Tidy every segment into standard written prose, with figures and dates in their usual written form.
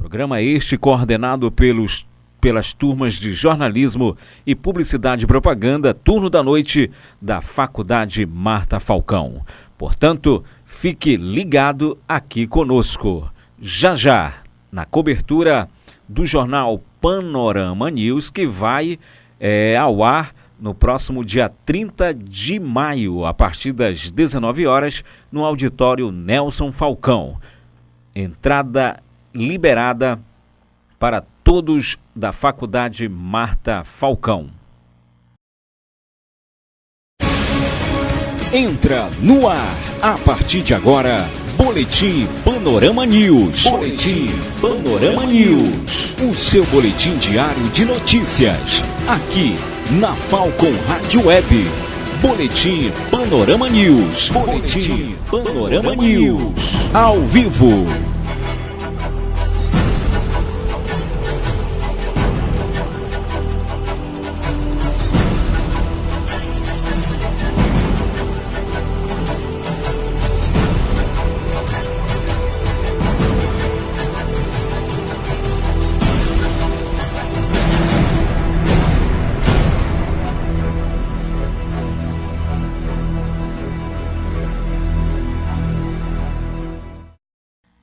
Programa este coordenado pelas turmas de jornalismo e publicidade e propaganda, turno da noite da Faculdade Marta Falcão. Portanto, fique ligado aqui conosco. Já já, na cobertura do jornal Panorama News, que vai ao ar no próximo dia 30 de maio, a partir das 19 horas, no auditório Nelson Falcão. Entrada liberada para todos da Faculdade Marta Falcão. Entra no ar, a partir de agora, Boletim Panorama News. Boletim Panorama News. O seu boletim diário de notícias, aqui na Falcon Rádio Web. Boletim Panorama News. Boletim Panorama News. Ao vivo.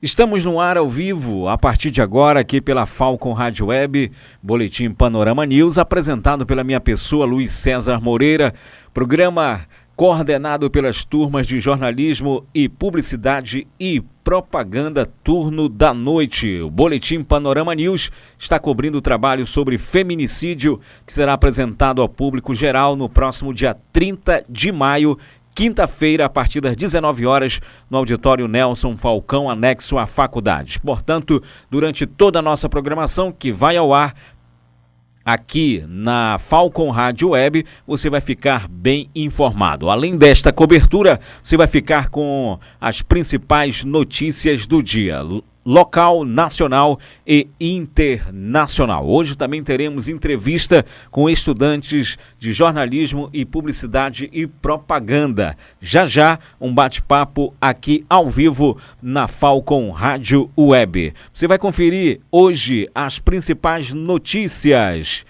Estamos no ar ao vivo, a partir de agora, aqui pela Falcon Rádio Web, Boletim Panorama News, apresentado pela minha pessoa, Luiz César Moreira, programa coordenado pelas turmas de jornalismo e publicidade e propaganda, turno da noite. O Boletim Panorama News está cobrindo o trabalho sobre feminicídio, que será apresentado ao público geral no próximo dia 30 de maio, quinta-feira, a partir das 19 horas, no auditório Nelson Falcão, anexo à faculdade. Portanto, durante toda a nossa programação, que vai ao ar aqui na Falcon Rádio Web, você vai ficar bem informado. Além desta cobertura, você vai ficar com as principais notícias do dia, local, nacional e internacional. Hoje também teremos entrevista com estudantes de jornalismo e publicidade e propaganda. Já já, um bate-papo aqui ao vivo na Falcon Rádio Web. Você vai conferir hoje as principais notícias.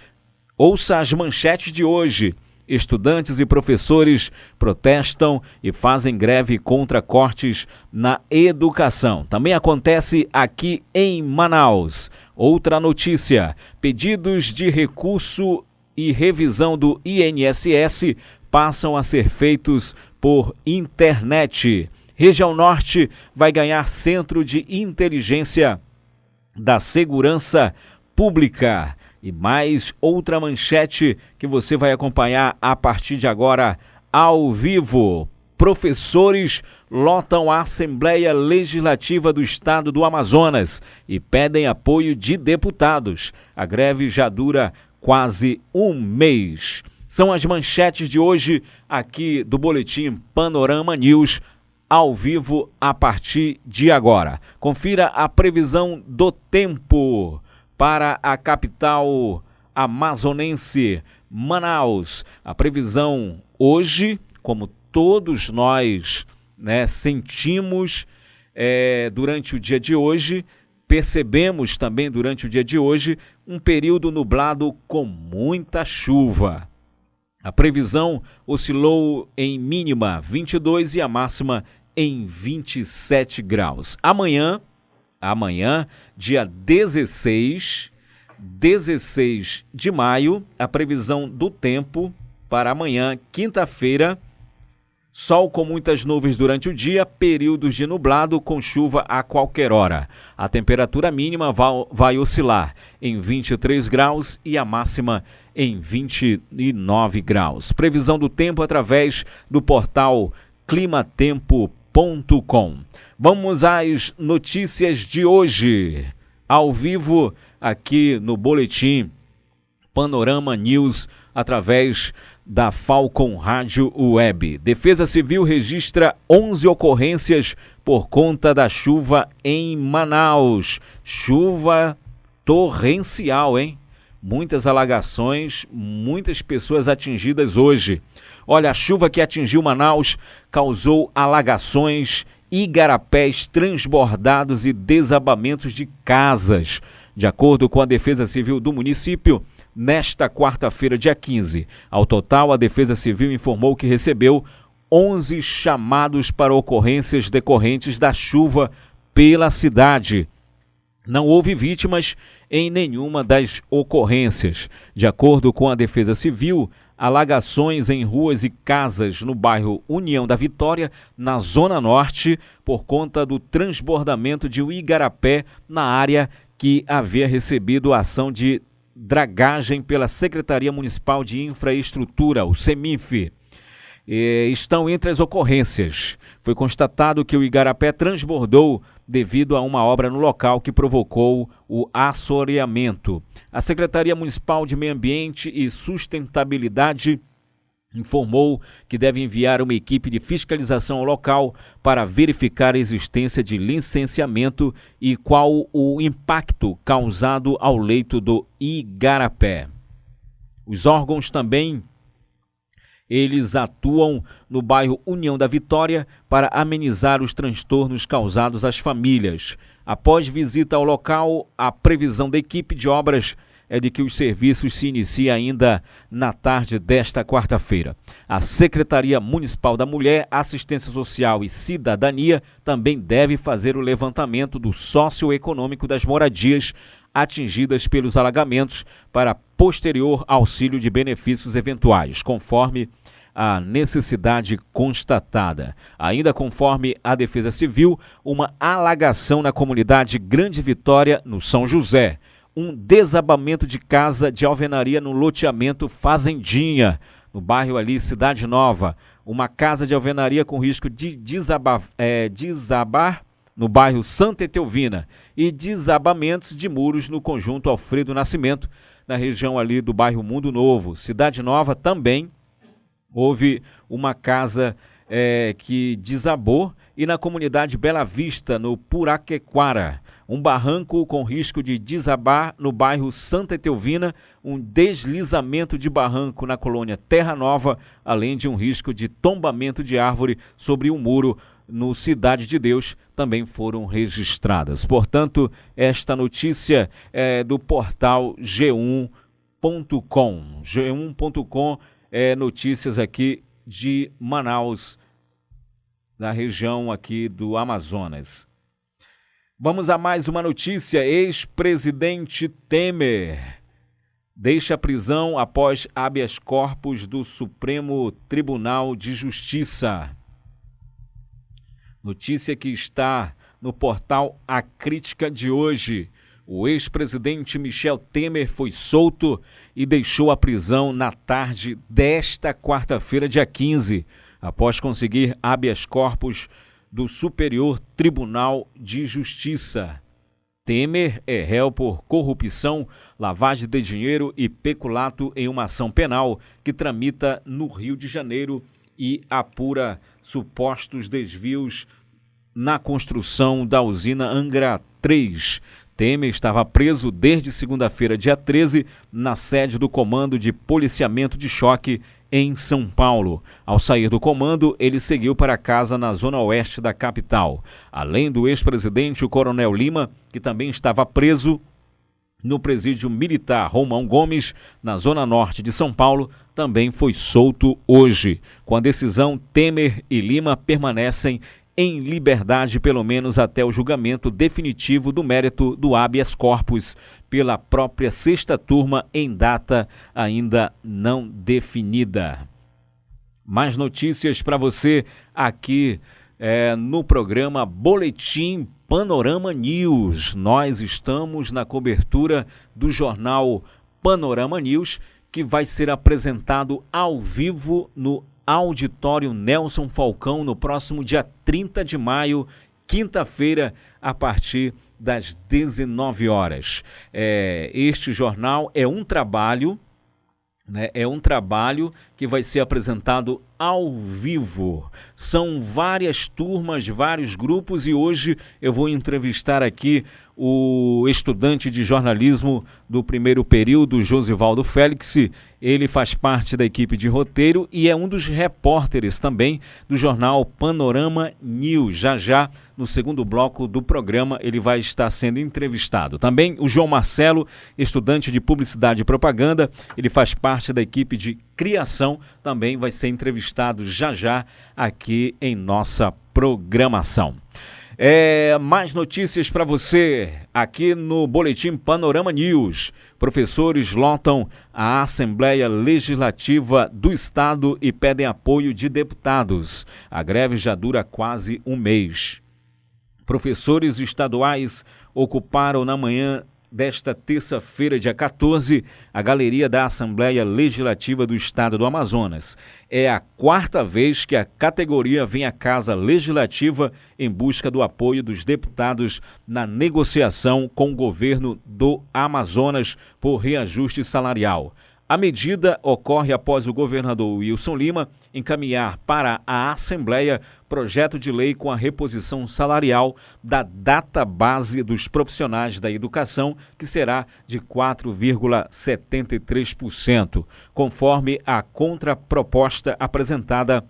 Ouça as manchetes de hoje. Estudantes e professores protestam e fazem greve contra cortes na educação. Também acontece aqui em Manaus. Outra notícia: pedidos de recurso e revisão do INSS passam a ser feitos por internet. Região Norte vai ganhar Centro de Inteligência da Segurança Pública. E mais outra manchete que você vai acompanhar a partir de agora ao vivo. Professores lotam a Assembleia Legislativa do Estado do Amazonas e pedem apoio de deputados. A greve já dura quase um mês. São as manchetes de hoje aqui do Boletim Panorama News, ao vivo a partir de agora. Confira a previsão do tempo para a capital amazonense, Manaus. A previsão hoje, como todos nós sentimos durante o dia de hoje, percebemos também durante o dia de hoje, um período nublado com muita chuva. A previsão oscilou em mínima 22 e a máxima em 27 graus. Amanhã, dia 16 de maio, a previsão do tempo para amanhã, quinta-feira: sol com muitas nuvens durante o dia, períodos de nublado com chuva a qualquer hora. A temperatura mínima vai oscilar em 23 graus e a máxima em 29 graus. Previsão do tempo através do portal climatempo.com. Vamos às notícias de hoje, ao vivo aqui no Boletim Panorama News, através da Falcon Rádio Web. Defesa Civil registra 11 ocorrências por conta da chuva em Manaus. Chuva torrencial, hein? Muitas alagações, muitas pessoas atingidas hoje. Olha, a chuva que atingiu Manaus causou alagações igarapés transbordados e desabamentos de casas. De acordo com a Defesa Civil do município, nesta quarta-feira, dia 15, ao total, a Defesa Civil informou que recebeu 11 chamados para ocorrências decorrentes da chuva pela cidade. Não houve vítimas em nenhuma das ocorrências. De acordo com a Defesa Civil, alagações em ruas e casas no bairro União da Vitória, na Zona Norte, por conta do transbordamento de um igarapé na área que havia recebido a ação de dragagem pela Secretaria Municipal de Infraestrutura, o CEMINF. Estão entre as ocorrências. Foi constatado que o igarapé transbordou devido a uma obra no local que provocou o assoreamento. A Secretaria Municipal de Meio Ambiente e Sustentabilidade informou que deve enviar uma equipe de fiscalização ao local para verificar a existência de licenciamento e qual o impacto causado ao leito do igarapé. Os órgãos também eles atuam no bairro União da Vitória para amenizar os transtornos causados às famílias. Após visita ao local, a previsão da equipe de obras é de que os serviços se iniciem ainda na tarde desta quarta-feira. A Secretaria Municipal da Mulher, Assistência Social e Cidadania também deve fazer o levantamento do socioeconômico das moradias atingidas pelos alagamentos para posterior auxílio de benefícios eventuais, conforme a necessidade constatada. Ainda conforme a Defesa Civil, uma alagação na comunidade Grande Vitória, no São José. Um desabamento de casa de alvenaria no loteamento Fazendinha, no bairro ali Cidade Nova. Uma casa de alvenaria com risco de desabar no bairro Santa Etelvina, e desabamentos de muros no conjunto Alfredo Nascimento, na região ali do bairro Mundo Novo. Cidade Nova também houve uma casa que desabou, e na comunidade Bela Vista, no Puraquequara, um barranco com risco de desabar no bairro Santa Etelvina, um deslizamento de barranco na colônia Terra Nova, além de um risco de tombamento de árvore sobre um muro no Cidade de Deus, também foram registradas. Portanto, esta notícia é do portal G1.com. G1.com é notícias aqui de Manaus, da região aqui do Amazonas. Vamos a mais uma notícia. Ex-presidente Temer deixa a prisão após habeas corpus do Supremo Tribunal de Justiça. Notícia que está no portal A Crítica de hoje. O ex-presidente Michel Temer foi solto e deixou a prisão na tarde desta quarta-feira, dia 15, após conseguir habeas corpus do Superior Tribunal de Justiça. Temer é réu por corrupção, lavagem de dinheiro e peculato em uma ação penal que tramita no Rio de Janeiro e apura supostos desvios na construção da usina Angra 3. Temer estava preso desde segunda-feira, dia 13, na sede do Comando de Policiamento de Choque em São Paulo. Ao sair do comando, ele seguiu para casa na zona oeste da capital. Além do ex-presidente, o Coronel Lima, que também estava preso no presídio militar Romão Gomes, na zona norte de São Paulo, também foi solto hoje. Com a decisão, Temer e Lima permanecem em liberdade pelo menos até o julgamento definitivo do mérito do habeas corpus pela própria sexta turma em data ainda não definida. Mais notícias para você aqui no programa Boletim Panorama News. Nós estamos na cobertura do jornal Panorama News, que vai ser apresentado ao vivo no Auditório Nelson Falcão no próximo dia 30 de maio, quinta-feira, a partir das 19 horas. Este jornal é um trabalho, né? É um trabalho que vai ser apresentado ao vivo. São várias turmas, vários grupos, e hoje eu vou entrevistar aqui o estudante de jornalismo do primeiro período, Josivaldo Félix. Ele faz parte da equipe de roteiro e é um dos repórteres também do jornal Panorama News. Já, no segundo bloco do programa, ele vai estar sendo entrevistado. Também o João Marcelo, estudante de Publicidade e Propaganda, ele faz parte da equipe de criação, também vai ser entrevistado já aqui em nossa programação. Mais notícias para você aqui no Boletim Panorama News. Professores lotam a Assembleia Legislativa do Estado e pedem apoio de deputados. A greve já dura quase um mês. Professores estaduais ocuparam na manhã desta terça-feira, dia 14, a galeria da Assembleia Legislativa do Estado do Amazonas. É a quarta vez que a categoria vem à Casa Legislativa em busca do apoio dos deputados na negociação com o governo do Amazonas por reajuste salarial. A medida ocorre após o governador Wilson Lima encaminhar para a Assembleia projeto de lei com a reposição salarial da data base dos profissionais da educação, que será de 4,73%, conforme a contraproposta apresentada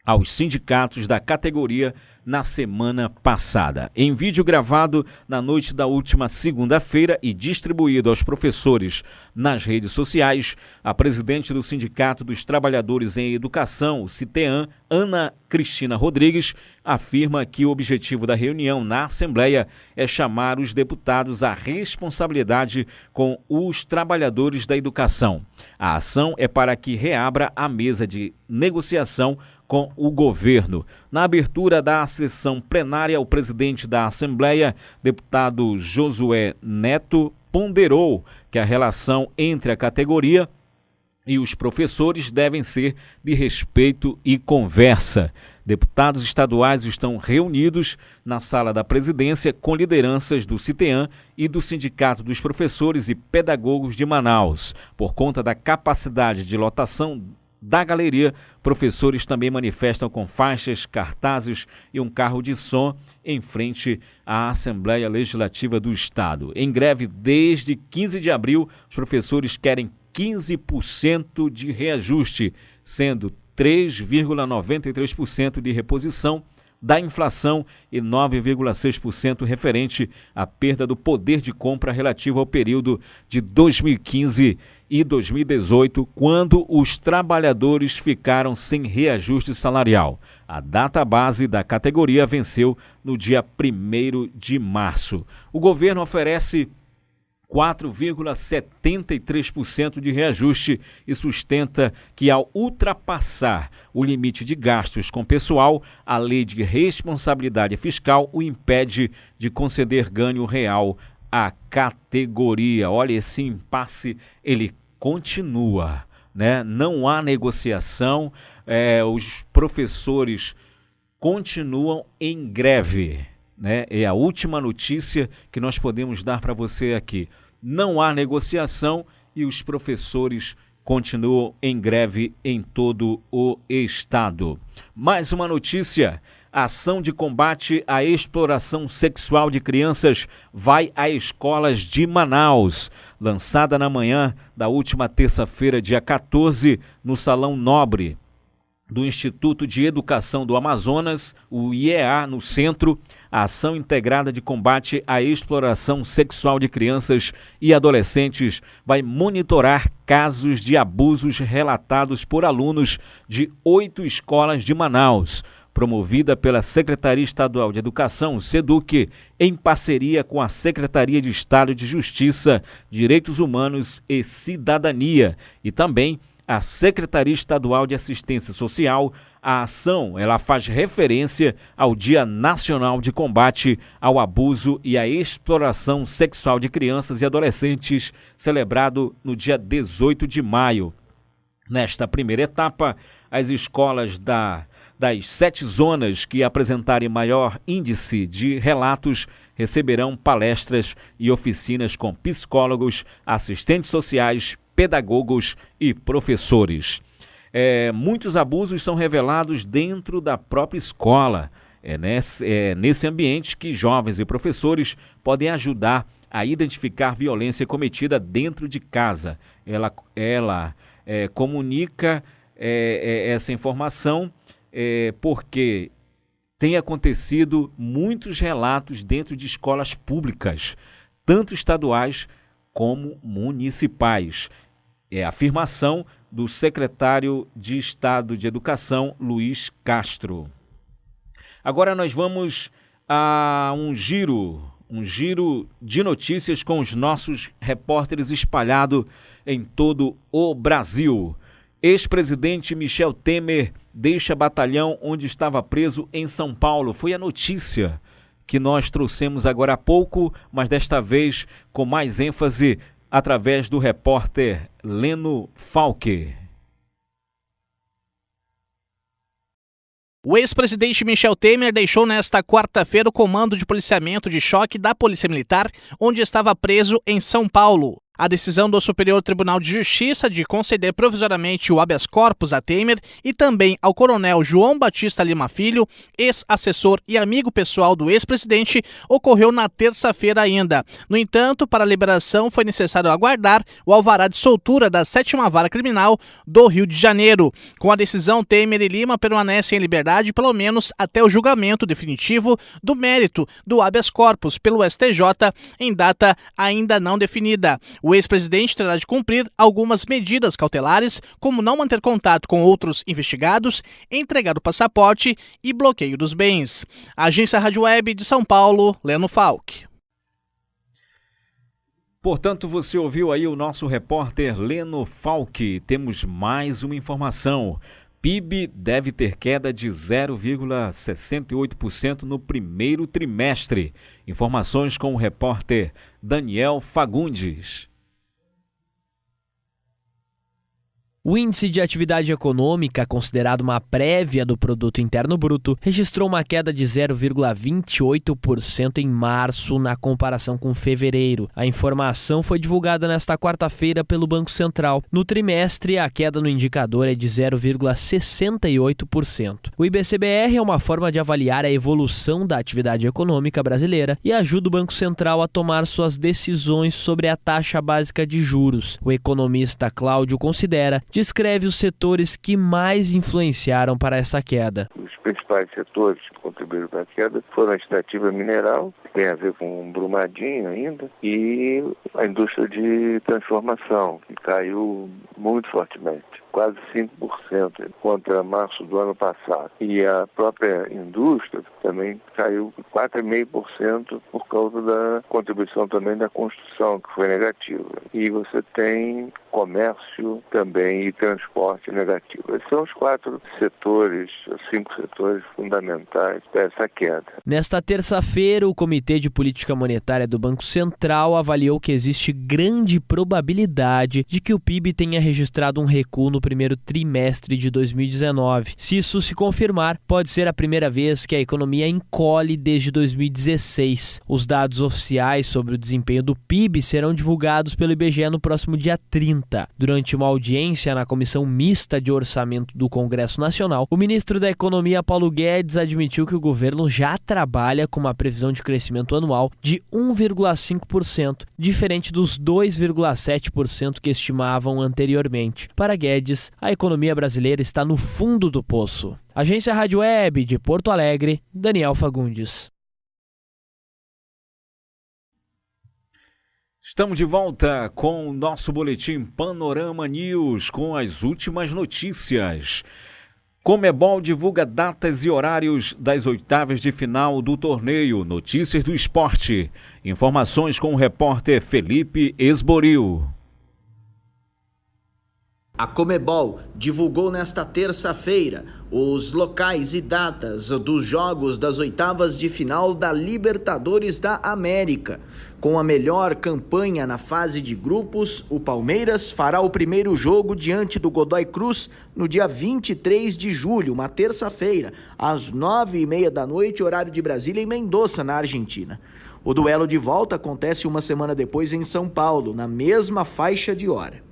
aos sindicatos da categoria na semana passada. Em vídeo gravado na noite da última segunda-feira e distribuído aos professores nas redes sociais, a presidente do Sindicato dos Trabalhadores em Educação, o CITEAM, Ana Cristina Rodrigues, afirma que o objetivo da reunião na Assembleia é chamar os deputados à responsabilidade com os trabalhadores da educação. A ação é para que reabra a mesa de negociação com o governo. Na abertura da sessão plenária, o presidente da Assembleia, deputado Josué Neto, ponderou que a relação entre a categoria e os professores devem ser de respeito e conversa. Deputados estaduais estão reunidos na sala da presidência com lideranças do CITEAM e do Sindicato dos Professores e Pedagogos de Manaus. Por conta da capacidade de lotação da galeria, professores também manifestam com faixas, cartazes e um carro de som em frente à Assembleia Legislativa do Estado. Em greve desde 15 de abril, os professores querem 15% de reajuste, sendo 3,93% de reposição da inflação e 9,6% referente à perda do poder de compra relativo ao período de 2015 e 2018, quando os trabalhadores ficaram sem reajuste salarial. A data base da categoria venceu no dia 1º de março. O governo oferece 4,73% de reajuste e sustenta que, ao ultrapassar o limite de gastos com pessoal, a lei de responsabilidade fiscal o impede de conceder ganho real à categoria. Olha, esse impasse, ele continua, né? Não há negociação, os professores continuam em greve, né? É a última notícia que nós podemos dar para você aqui. Não há negociação e os professores continuam em greve em todo o estado. Mais uma notícia: a ação de combate à exploração sexual de crianças vai a escolas de Manaus. Lançada na manhã da última terça-feira, dia 14, no Salão Nobre do Instituto de Educação do Amazonas, o IEA, no centro, a ação integrada de combate à exploração sexual de crianças e adolescentes vai monitorar casos de abusos relatados por alunos de 8 escolas de Manaus, promovida pela Secretaria Estadual de Educação, SEDUC, em parceria com a Secretaria de Estado de Justiça, Direitos Humanos e Cidadania, e também a Secretaria Estadual de Assistência Social. A ação, ela faz referência ao Dia Nacional de Combate ao Abuso e à Exploração Sexual de Crianças e Adolescentes, celebrado no dia 18 de maio. Nesta primeira etapa, as escolas das 7 zonas que apresentarem maior índice de relatos receberão palestras e oficinas com psicólogos, assistentes sociais, pedagogos e professores. Muitos abusos são revelados dentro da própria escola. Nesse ambiente que jovens e professores podem ajudar a identificar violência cometida dentro de casa. Ela comunica essa informação porque tem acontecido muitos relatos dentro de escolas públicas, tanto estaduais como municipais. É a afirmação do secretário de Estado de Educação, Luiz Castro. Agora nós vamos a um giro de notícias com os nossos repórteres espalhados em todo o Brasil. Ex-presidente Michel Temer deixa batalhão onde estava preso em São Paulo. Foi a notícia que nós trouxemos agora há pouco, mas desta vez com mais ênfase através do repórter Leno Falque. O ex-presidente Michel Temer deixou nesta quarta-feira o comando de policiamento de choque da Polícia Militar, onde estava preso em São Paulo. A decisão do Superior Tribunal de Justiça de conceder provisoriamente o habeas corpus a Temer e também ao coronel João Batista Lima Filho, ex-assessor e amigo pessoal do ex-presidente, ocorreu na terça-feira ainda. No entanto, para a liberação foi necessário aguardar o alvará de soltura da 7ª Vara Criminal do Rio de Janeiro. Com a decisão, Temer e Lima permanecem em liberdade pelo menos até o julgamento definitivo do mérito do habeas corpus pelo STJ em data ainda não definida. O ex-presidente terá de cumprir algumas medidas cautelares, como não manter contato com outros investigados, entregar o passaporte e bloqueio dos bens. Agência Rádio Web de São Paulo, Leno Falque. Portanto, você ouviu aí o nosso repórter Leno Falque. Temos mais uma informação. PIB deve ter queda de 0,68% no primeiro trimestre. Informações com o repórter Daniel Fagundes. O Índice de Atividade Econômica, considerado uma prévia do Produto Interno Bruto, registrou uma queda de 0,28% em março na comparação com fevereiro. A informação foi divulgada nesta quarta-feira pelo Banco Central. No trimestre, a queda no indicador é de 0,68%. O IBCBR é uma forma de avaliar a evolução da atividade econômica brasileira e ajuda o Banco Central a tomar suas decisões sobre a taxa básica de juros. O economista Cláudio descreve os setores que mais influenciaram para essa queda. Os principais setores que contribuíram para a queda foram a extrativa mineral, que tem a ver com Brumadinho ainda, e a indústria de transformação, que caiu muito fortemente, quase 5% contra março do ano passado. E a própria indústria também caiu 4,5% por causa da contribuição também da construção, que foi negativa. E você tem comércio também e transporte negativo. Esses são os 5 setores fundamentais dessa queda. Nesta terça-feira, o Comitê de Política Monetária do Banco Central avaliou que existe grande probabilidade de que o PIB tenha registrado um recuo no primeiro trimestre de 2019. Se isso se confirmar, pode ser a primeira vez que a economia encolhe desde 2016. Os dados oficiais sobre o desempenho do PIB serão divulgados pelo IBGE no próximo dia 30. Durante uma audiência na Comissão Mista de Orçamento do Congresso Nacional, o ministro da Economia, Paulo Guedes, admitiu que o governo já trabalha com uma previsão de crescimento anual de 1,5%, diferente dos 2,7% que estimavam anteriormente. Para Guedes, a economia brasileira está no fundo do poço. Agência Rádio Web de Porto Alegre, Daniel Fagundes. Estamos de volta com o nosso boletim Panorama News com as últimas notícias. Conmebol divulga datas e horários das oitavas de final do torneio. Notícias do esporte. Informações com o repórter Felipe Esboril. A Conmebol divulgou nesta terça-feira os locais e datas dos jogos das oitavas de final da Libertadores da América. Com a melhor campanha na fase de grupos, o Palmeiras fará o primeiro jogo diante do Godoy Cruz no dia 23 de julho, uma terça-feira, às 9h30 da noite, horário de Brasília, em Mendoza, na Argentina. O duelo de volta acontece uma semana depois em São Paulo, na mesma faixa de hora.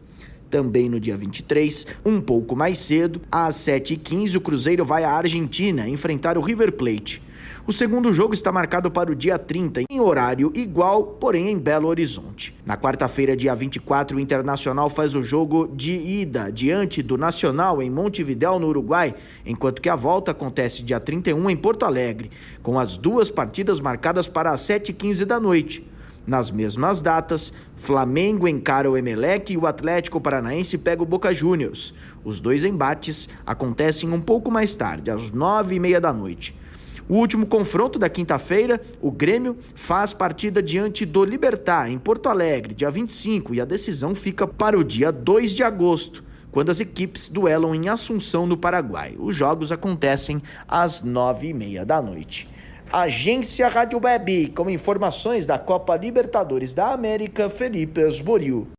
Também no dia 23, um pouco mais cedo, às 7h15, o Cruzeiro vai à Argentina enfrentar o River Plate. O segundo jogo está marcado para o dia 30, em horário igual, porém em Belo Horizonte. Na quarta-feira, dia 24, o Internacional faz o jogo de ida diante do Nacional em Montevidéu, no Uruguai, enquanto que a volta acontece dia 31 em Porto Alegre, com as duas partidas marcadas para as 7h15 da noite. Nas mesmas datas, Flamengo encara o Emelec e o Atlético Paranaense pega o Boca Juniors. Os dois embates acontecem um pouco mais tarde, às 9h30 da noite. O último confronto da quinta-feira, o Grêmio faz partida diante do Libertad, em Porto Alegre, dia 25, e a decisão fica para o dia 2 de agosto, quando as equipes duelam em Assunção, no Paraguai. Os jogos acontecem às 9h30 da noite. Agência Rádio Web, com informações da Copa Libertadores da América, Felipe Esboril.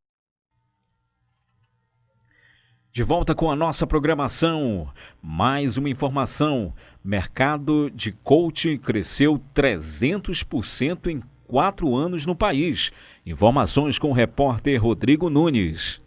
De volta com a nossa programação, mais uma informação. Mercado de coaching cresceu 300% em 4 anos no país. Informações com o repórter Rodrigo Nunes.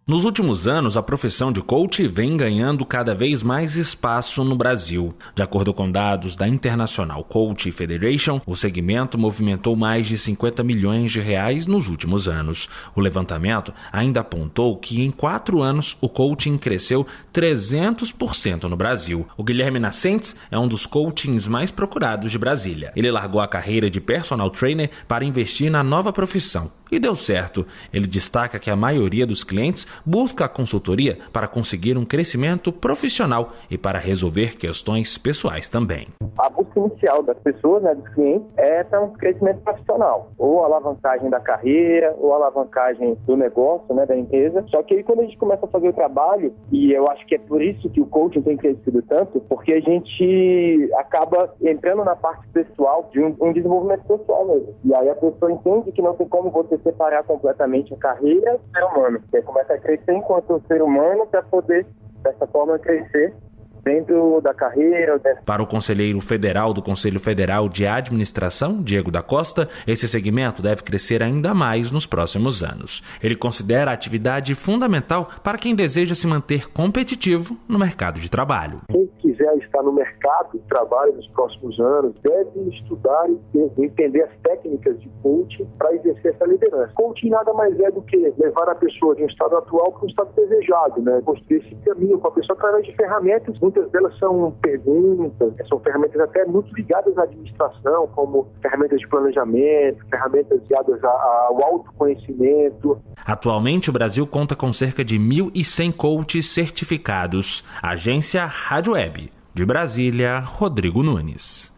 Nos últimos anos, a profissão de coach vem ganhando cada vez mais espaço no Brasil. De acordo com dados da International Coach Federation, o segmento movimentou mais de 50 milhões de reais nos últimos anos. O levantamento ainda apontou que em 4 anos o coaching cresceu 300% no Brasil. O Guilherme Nascentes é um dos coachings mais procurados de Brasília. Ele largou a carreira de personal trainer para investir na nova profissão. E deu certo. Ele destaca que a maioria dos clientes busca a consultoria para conseguir um crescimento profissional e para resolver questões pessoais também. A busca inicial das pessoas, dos clientes, é para um crescimento profissional. Ou alavancagem da carreira, ou alavancagem do negócio, da empresa. Só que aí quando a gente começa a fazer o trabalho, e eu acho que é por isso que o coaching tem crescido tanto, porque a gente acaba entrando na parte pessoal de um desenvolvimento pessoal mesmo. E aí a pessoa entende que não tem como você separar completamente a carreira do ser humano. Você começa a crescer enquanto ser humano para poder, dessa forma, crescer dentro da carreira. Para o conselheiro federal do Conselho Federal de Administração, Diego da Costa, esse segmento deve crescer ainda mais nos próximos anos. Ele considera a atividade fundamental para quem deseja se manter competitivo no mercado de trabalho. Quem quiser estar no mercado de trabalho nos próximos anos deve estudar e entender as técnicas de coaching para exercer essa liderança. Coaching nada mais é do que levar a pessoa de um estado atual para um estado desejado, construir esse caminho com a pessoa através de ferramentas. Muitas delas são perguntas, são ferramentas até muito ligadas à administração, como ferramentas de planejamento, ferramentas ligadas ao autoconhecimento. Atualmente, o Brasil conta com cerca de 1.100 coaches certificados. Agência Rádio Web. De Brasília, Rodrigo Nunes.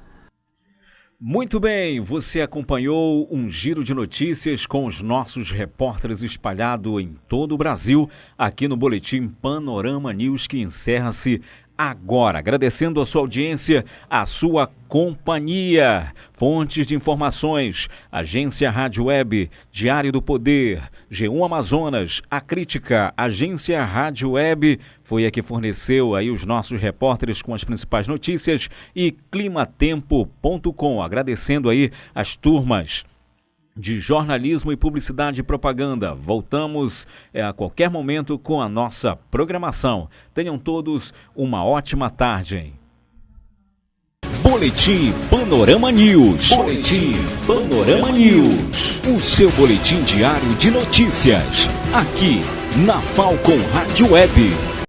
Muito bem, você acompanhou um giro de notícias com os nossos repórteres espalhados em todo o Brasil, aqui no Boletim Panorama News, que encerra-se agora. Agradecendo a sua audiência, a sua companhia. Fontes de informações: Agência Rádio Web, Diário do Poder, G1 Amazonas, A Crítica, Agência Rádio Web, foi a que forneceu aí os nossos repórteres com as principais notícias, e climatempo.com. Agradecendo aí as turmas de jornalismo e publicidade e propaganda. Voltamos a qualquer momento com a nossa programação. Tenham todos uma ótima tarde. Boletim Panorama News. Boletim Panorama News. O seu boletim diário de notícias. Aqui na Falcon Rádio Web.